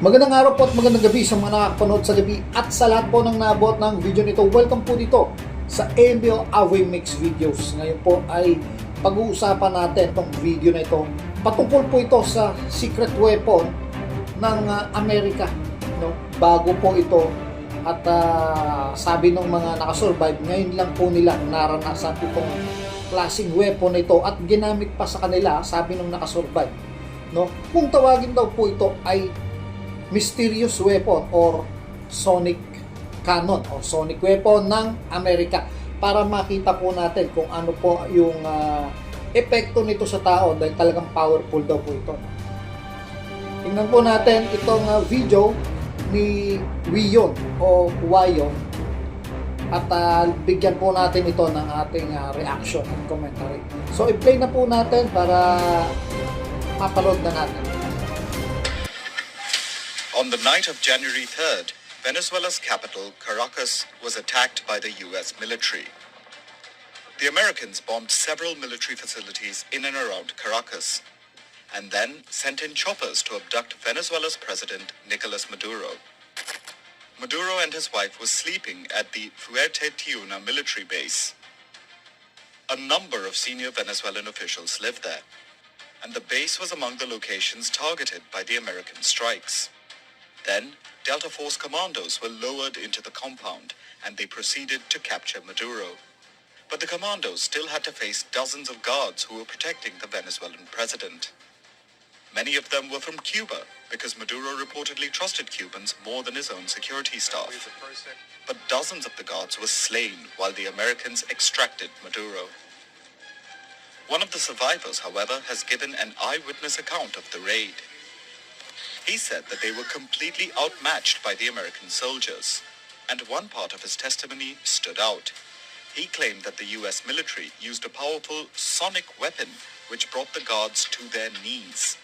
Magandang araw po at magandang gabi sa mga nakakapanood sa gabi at sa lahat po ng naabot ng video nito. Welcome po dito sa AMBO Away Mix Videos. Ngayon po ay pag-uusapan natin itong video na ito. Patungkol po ito sa secret weapon ng Amerika. No? Bago po ito at sabi ng mga nakasurvive, ngayon lang po nila naranasan itong klaseng weapon na ito at ginamit pa sa kanila, sabi ng nakasurvive. No? Kung tawagin daw po ito ay mysterious weapon or sonic cannon or sonic weapon ng Amerika, para makita po natin kung ano po yung epekto nito sa tao dahil talagang powerful daw po ito. Tingnan po natin itong video ni Wiyon o Wayon at bigyan po natin ito ng ating reaction and commentary. So i-play na po natin para mapanood na natin. On the night of January 3rd, Venezuela's capital, Caracas, was attacked by the U.S. military. The Americans bombed several military facilities in and around Caracas, and then sent in choppers to abduct Venezuela's president, Nicolas Maduro. Maduro and his wife were sleeping at the Fuerte Tiuna military base. A number of senior Venezuelan officials lived there, and the base was among the locations targeted by the American strikes. Then, Delta Force commandos were lowered into the compound and they proceeded to capture Maduro. But the commandos still had to face dozens of guards who were protecting the Venezuelan president. Many of them were from Cuba because Maduro reportedly trusted Cubans more than his own security staff. But dozens of the guards were slain while the Americans extracted Maduro. One of the survivors, however, has given an eyewitness account of the raid. He said that they were completely outmatched by the American soldiers, and one part of his testimony stood out. He claimed that the U.S. military used a powerful sonic weapon which brought the guards to their knees.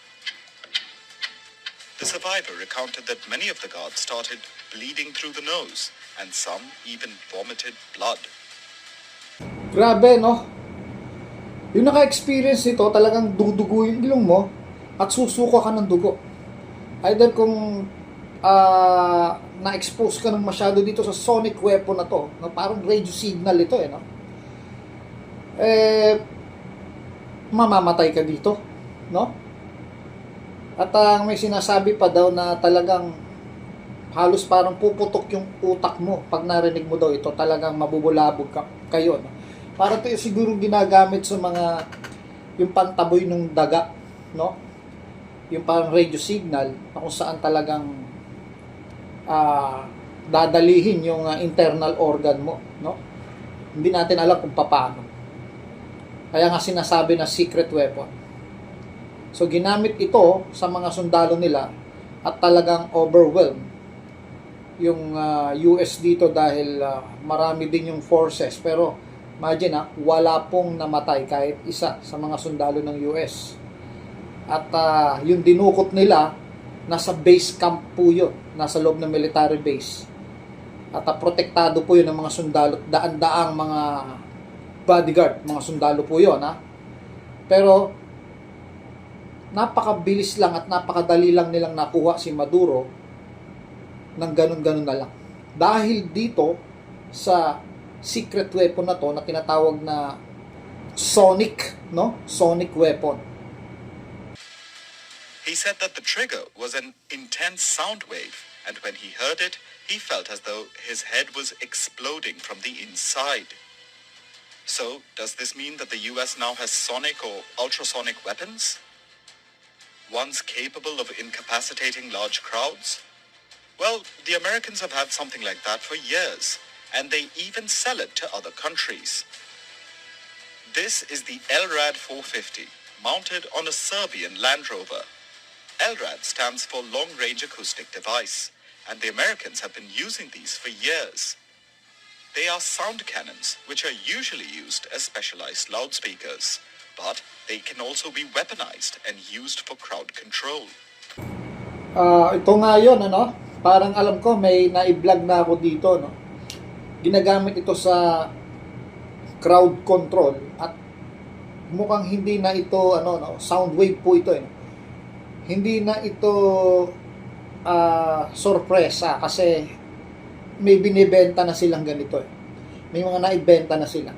The survivor recounted that many of the guards started bleeding through the nose, and some even vomited blood. Grabe, no? Yung naka-experience nito, talagang dudugo yung ilong mo at susuka ka ng dugo. Either kung na-expose ka ng masyado dito sa sonic weapon na to, no? Parang radio signal ito no? Mamamatay ka dito, no? At may sinasabi pa daw na talagang halos parang puputok yung utak mo pag narinig mo daw ito, talagang mabubulabog kayo, no? Para ito siguro ginagamit sa mga yung pantaboy ng daga, no? Yung parang radio signal na kung saan talagang dadalihin yung internal organ mo, no? Hindi natin alam kung paano. Kaya nga sinasabi na secret weapon. So ginamit ito sa mga sundalo nila at talagang overwhelmed yung US dito dahil marami din yung forces, pero imagine wala pong namatay kahit isa sa mga sundalo ng US. At yung dinukot nila, nasa base camp po yun, nasa loob ng military base. At protektado po yun ng mga sundalo, daan-daang mga bodyguard, mga sundalo po yun. Pero, napakabilis lang at napakadali lang nilang nakuha si Maduro ng ganun-ganun na lang. Dahil dito, sa secret weapon na to, na tinatawag na sonic, no? Sonic weapon. He said that the trigger was an intense sound wave, and when he heard it, he felt as though his head was exploding from the inside. So, does this mean that the US now has sonic or ultrasonic weapons? Ones capable of incapacitating large crowds? Well, the Americans have had something like that for years, and they even sell it to other countries. This is the LRAD 450, mounted on a Serbian Land Rover. LRAD stands for Long Range Acoustic Device, and the Americans have been using these for years. They are sound cannons, which are usually used as specialized loudspeakers, but they can also be weaponized and used for crowd control. Ito nga yun, ano? Parang alam ko, may na-vlog na ako dito, no? Ginagamit ito sa crowd control at mukhang hindi na ito, sound wave po ito, Hindi na ito sorpresa kasi may binibenta na silang ganito eh. May mga naibenta na sila.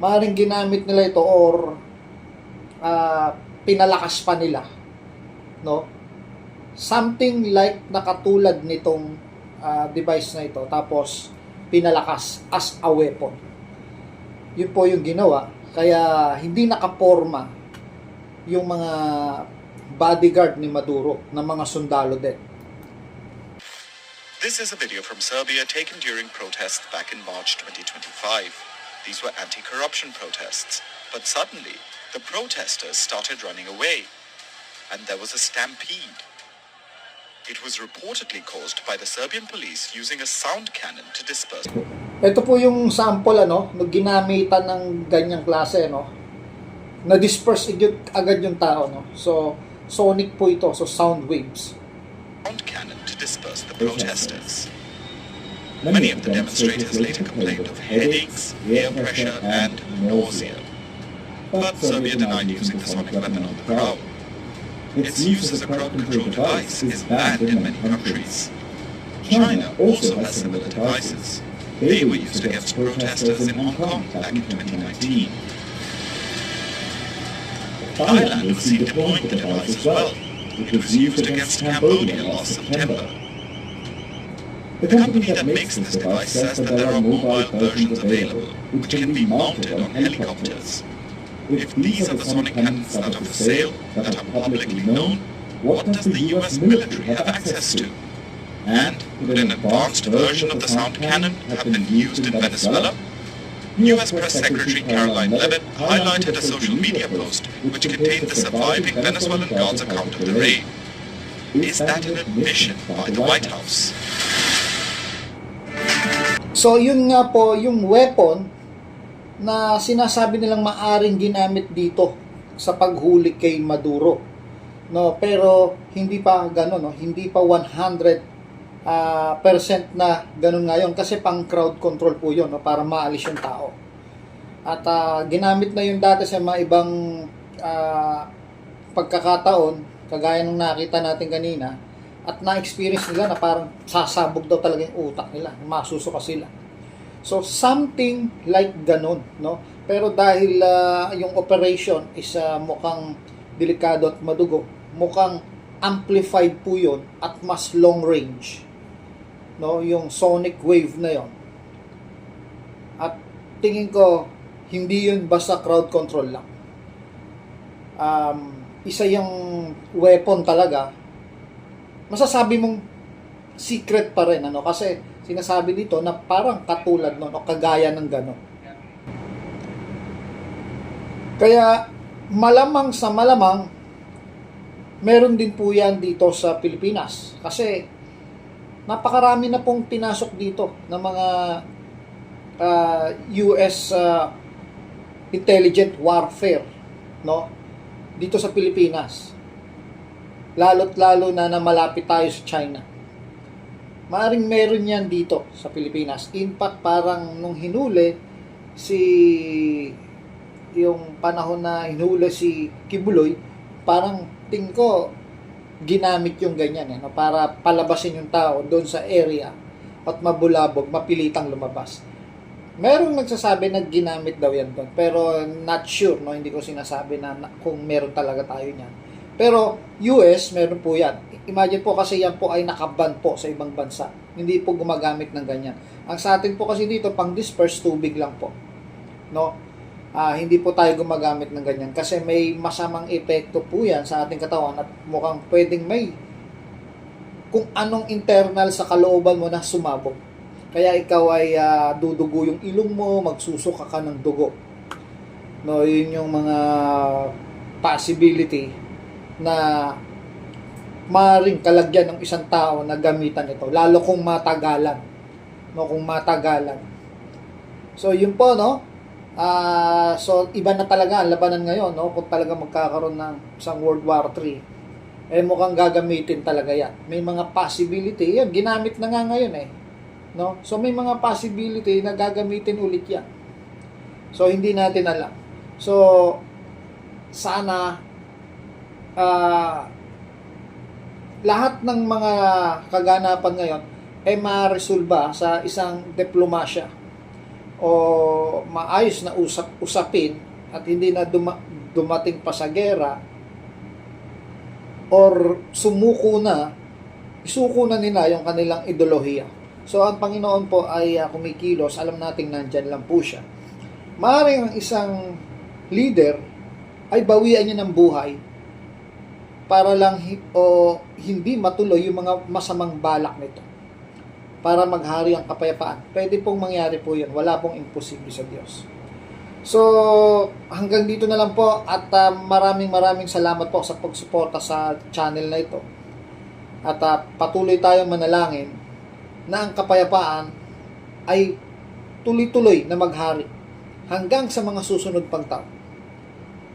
Maaaring ginamit nila ito or pinalakas pa nila, no? Something like nakatulad nitong device na ito, tapos pinalakas as a weapon. Yun po yung ginawa, kaya hindi nakaporma yung mga bodyguard ni Maduro na mga sundalo din. This is a video from Serbia taken during protests back in March 2025. These were anti-corruption protests, but suddenly the protesters started running away, and there was a stampede. It was reportedly caused by the Serbian police using a sound cannon to disperse. Ito po yung sample no ginamitan ng ganyang klase no. Na-disperse agad yung tao no. So sonic po ito, so sound waves. Sound cannon to disperse the protesters. Many of the demonstrators later complained of headaches, ear pressure, and nausea. But Serbia denied using the sonic weapon on the crowd. Its use as a crowd control device is banned in many countries. China also has similar devices. They were used against protesters in Hong Kong back in 2019. Thailand was seen deploying the device as well, which was used against Cambodia last September. The company that makes this device says that there are mobile versions available, which can be mounted on helicopters. If these are the sonic cannons that are for sale, that are publicly known, what does the US military have access to? And could an advanced version of the sound cannon have been used in Venezuela? US Press Secretary Caroline Levitt highlighted a social media post which contained the surviving Venezuelan guard's account of the raid. Is that an admission by the White House? So yun nga po yung weapon na sinasabi nilang maaring ginamit dito sa paghuli kay Maduro. No, pero hindi pa gano'n, no? Hindi pa 100% na gano'n ngayon kasi pang crowd control po 'yon, no? Para maalis yung tao. At ginamit na yun dati sa mga ibang pagkakataon, kagaya ng nakita natin kanina, at na-experience nila na parang sasabog daw talaga yung utak nila, masusuka sila. So something like ganon, no? Pero dahil yung operation is mukhang delikado at madugo, mukhang amplified po 'yon at mas long range, no? Yung sonic wave na 'yon. At tingin ko hindi 'yun basta crowd control lang. Isa yung weapon talaga. Masasabi mong secret pa rin, ano? Kasi sinasabi dito na parang katulad nun o kagaya ng gano'n. Kaya malamang sa malamang meron din po yan dito sa Pilipinas. Kasi napakarami na pong pinasok dito ng mga US intelligent warfare, no? Dito sa Pilipinas. Lalo't lalo na malapit tayo sa China. Maaring meron yan dito sa Pilipinas. In fact, parang nung hinuli yung panahon na hinuli si Kibuloy, parang tingin ko ginamit yung ganyan no? Para palabasin yung tao doon sa area at mabulabog, mapilitang lumabas. Merong nagsasabi na ginamit daw yan doon, pero not sure, no? Hindi ko sinasabi na kung meron talaga tayo niyan. Pero US, meron po yan. Imagine po kasi yan po ay nakaban po sa ibang bansa. Hindi po gumagamit ng ganyan. Ang sa atin po kasi dito, pang disperse tubig lang po. No? Hindi po tayo gumagamit ng ganyan. Kasi may masamang epekto po yan sa ating katawan at mukhang pwedeng may kung anong internal sa kalooban mo na sumabog. Kaya ikaw ay dudugo yung ilong mo, magsusuka ka ng dugo. No, yun yung mga possibility na maaaring kalagyan ng isang tao na gamitan ito, lalo kung matagalan. No, kung matagalan. So, yun po, no? So, iba na talaga ang labanan ngayon, no? Kung talaga magkakaroon ng isang World War III, mukhang gagamitin talaga yan. May mga possibility, yan, ginamit na nga ngayon, no? So, may mga possibility na gagamitin ulit yan. So, hindi natin alam. So, sana lahat ng mga kaganapan ngayon ay maresolba sa isang diplomasya o maayos na usapin at hindi na dumating pa sa gera or isuko na nila yung kanilang ideolohiya. So ang Panginoon po ay kumikilos, alam nating nandyan lang po siya. Maaaring ang isang leader ay bawian niya ng buhay para lang hindi matuloy yung mga masamang balak nito para maghari ang kapayapaan. Pwede pong mangyari po yun. Wala pong imposible sa Diyos. So, hanggang dito na lang po at maraming salamat po sa pagsuporta sa channel na ito. At patuloy tayong manalangin na ang kapayapaan ay tuloy-tuloy na maghari hanggang sa mga susunod pang taon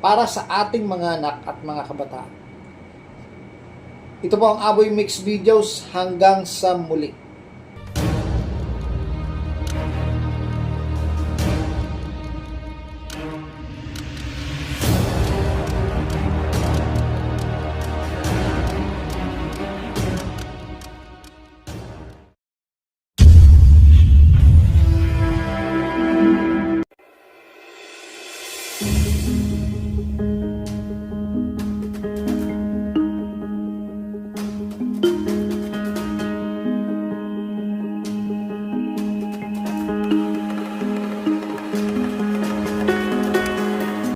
para sa ating mga anak at mga kabataan. Ito po ang Aboy Mix Videos, hanggang sa muli.